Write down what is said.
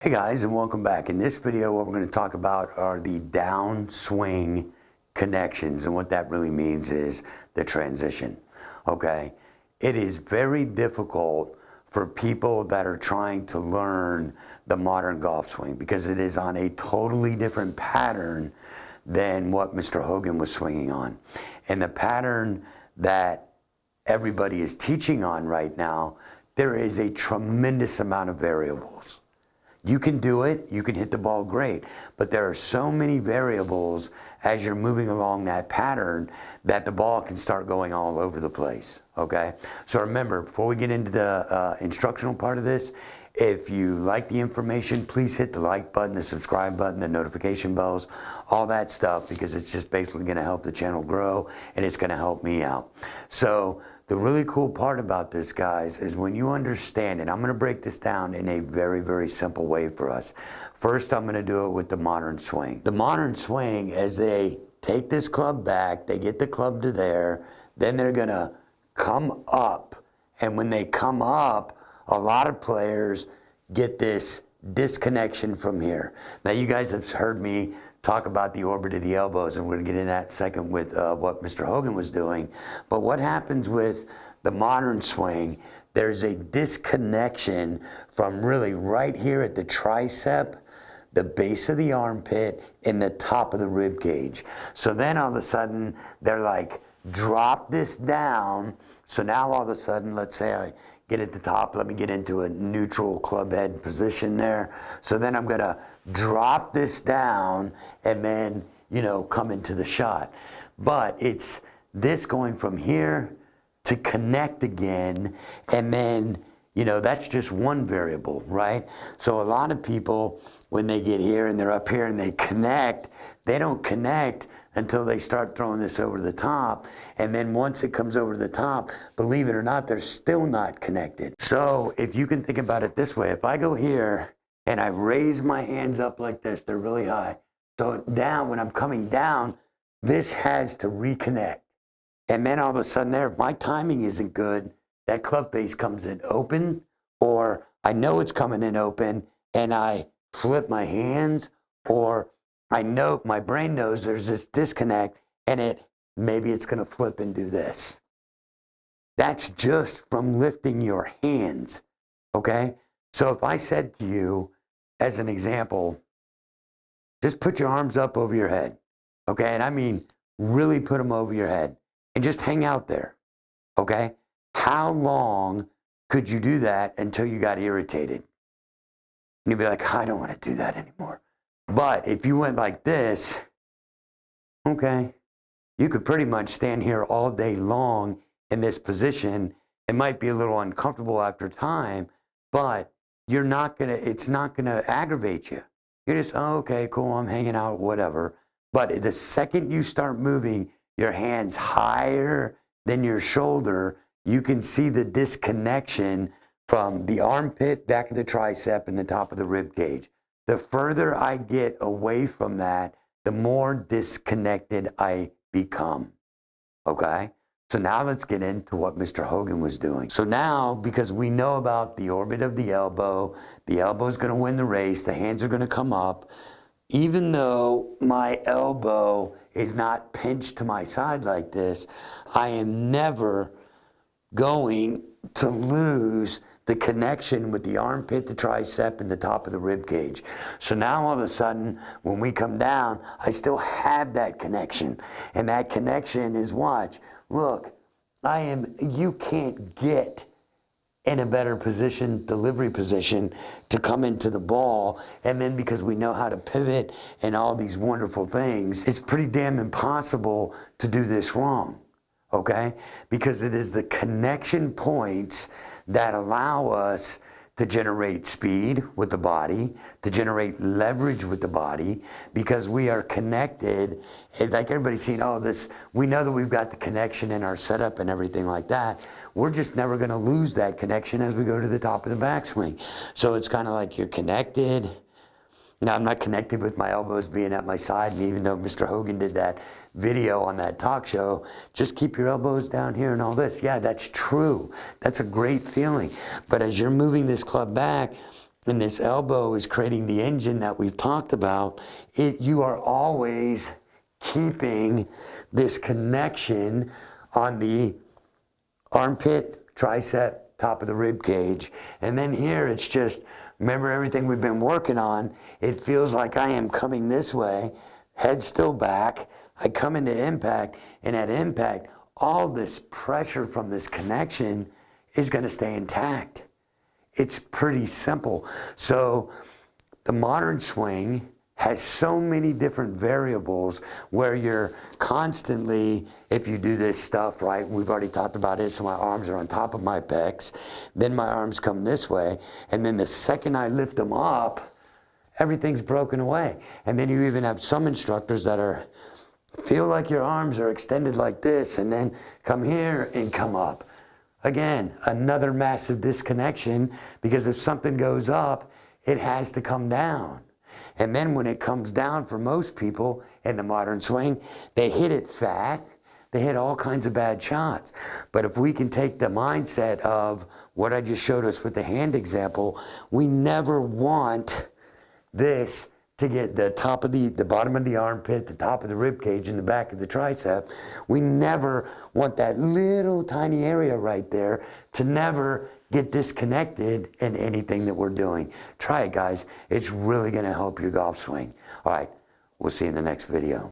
Hey guys, and welcome back. In this video, what we're going to talk about are the downswing connections, and what that really means is the transition. Okay, it is very difficult for people that are trying to learn the modern golf swing because it is on a totally different pattern than what Mr. Hogan was swinging on. And the pattern that everybody is teaching on right now, there is a tremendous amount of variables. You can do it, you can hit the ball great, but there are so many variables as you're moving along that pattern that the ball can start going all over the place, okay? So remember, before we get into the instructional part of this, if you like the information, please hit the like button, the subscribe button, the notification bells, all that stuff, because it's just basically gonna help the channel grow and it's gonna help me out. So the really cool part about this, guys, is when you understand, and I'm gonna break this down in a very, very simple way for us. First, I'm gonna do it with the modern swing. The modern swing, as they take this club back, they get the club to there, then they're gonna come up. And when they come up, a lot of players get this disconnection from here. Now, you guys have heard me talk about the orbit of the elbows, and we're going to get in that second with what Mr. Hogan was doing. But what happens with the modern swing, there's a disconnection from really right here at the tricep, the base of the armpit, and the top of the rib cage. So then all of a sudden, they're like, drop this down. So now all of a sudden, let's say I get at the top, let me get into a neutral club head position there. So then I'm gonna drop this down and then, you know, come into the shot. But it's this going from here to connect again, and then, you know, that's just one variable, right? So a lot of people, when they get here and they're up here and they connect, they don't connect until they start throwing this over the top. And then once it comes over the top, believe it or not, they're still not connected. So if you can think about it this way, if I go here and I raise my hands up like this, they're really high. So down, when I'm coming down, this has to reconnect. And then all of a sudden there, if my timing isn't good, that club face comes in open, or I know it's coming in open and I flip my hands, or I know, my brain knows there's this disconnect and maybe it's gonna flip and do this. That's just from lifting your hands, okay? So if I said to you, as an example, just put your arms up over your head, okay? And I mean, really put them over your head and just hang out there, okay? How long could you do that until you got irritated? And you'd be like, I don't want to do that anymore. But if you went like this, okay, you could pretty much stand here all day long in this position. It might be a little uncomfortable after time, but you're not gonna, it's not gonna aggravate you. You're just, oh, okay, cool, I'm hanging out, whatever. But the second you start moving your hands higher than your shoulder, you can see the disconnection from the armpit, back of the tricep, and the top of the rib cage. The further I get away from that, the more disconnected I become, okay? So now let's get into what Mr. Hogan was doing. So now, because we know about the orbit of the elbow is gonna win the race, the hands are gonna come up. Even though my elbow is not pinched to my side like this, I am never going to lose the connection with the armpit, the tricep, and the top of the rib cage. So now all of a sudden, when we come down, I still have that connection. And that connection is, watch, look, you can't get in a better position, delivery position, to come into the ball. And then because we know how to pivot and all these wonderful things, it's pretty damn impossible to do this wrong. Okay? Because it is the connection points that allow us to generate speed with the body, to generate leverage with the body, because we are connected. And like everybody's seen, oh, we know that we've got the connection in our setup and everything like that. We're just never gonna lose that connection as we go to the top of the backswing. So it's kind of like you're connected. Now, I'm not connected with my elbows being at my side, and even though Mr. Hogan did that video on that talk show, just keep your elbows down here and all this. Yeah, that's true. That's a great feeling. But as you're moving this club back, and this elbow is creating the engine that we've talked about, you are always keeping this connection on the armpit, tricep, top of the rib cage. And then here it's just, remember everything we've been working on, it feels like I am coming this way, head still back, I come into impact, and at impact, all this pressure from this connection is going to stay intact. It's pretty simple. So the modern swing has so many different variables where you're constantly, if you do this stuff, right, we've already talked about it, so my arms are on top of my pecs, then my arms come this way, and then the second I lift them up, everything's broken away. And then you even have some instructors that feel like your arms are extended like this, and then come here and come up. Again, another massive disconnection, because if something goes up, it has to come down. And then when it comes down, for most people in the modern swing, they hit it fat, they hit all kinds of bad shots. But if we can take the mindset of what I just showed us with the hand example, we never want this to get the top of the bottom of the armpit, the top of the rib cage, and the back of the tricep. We never want that little tiny area right there to never get disconnected in anything that we're doing. Try it, guys. It's really going to help your golf swing. All right, we'll see you in the next video.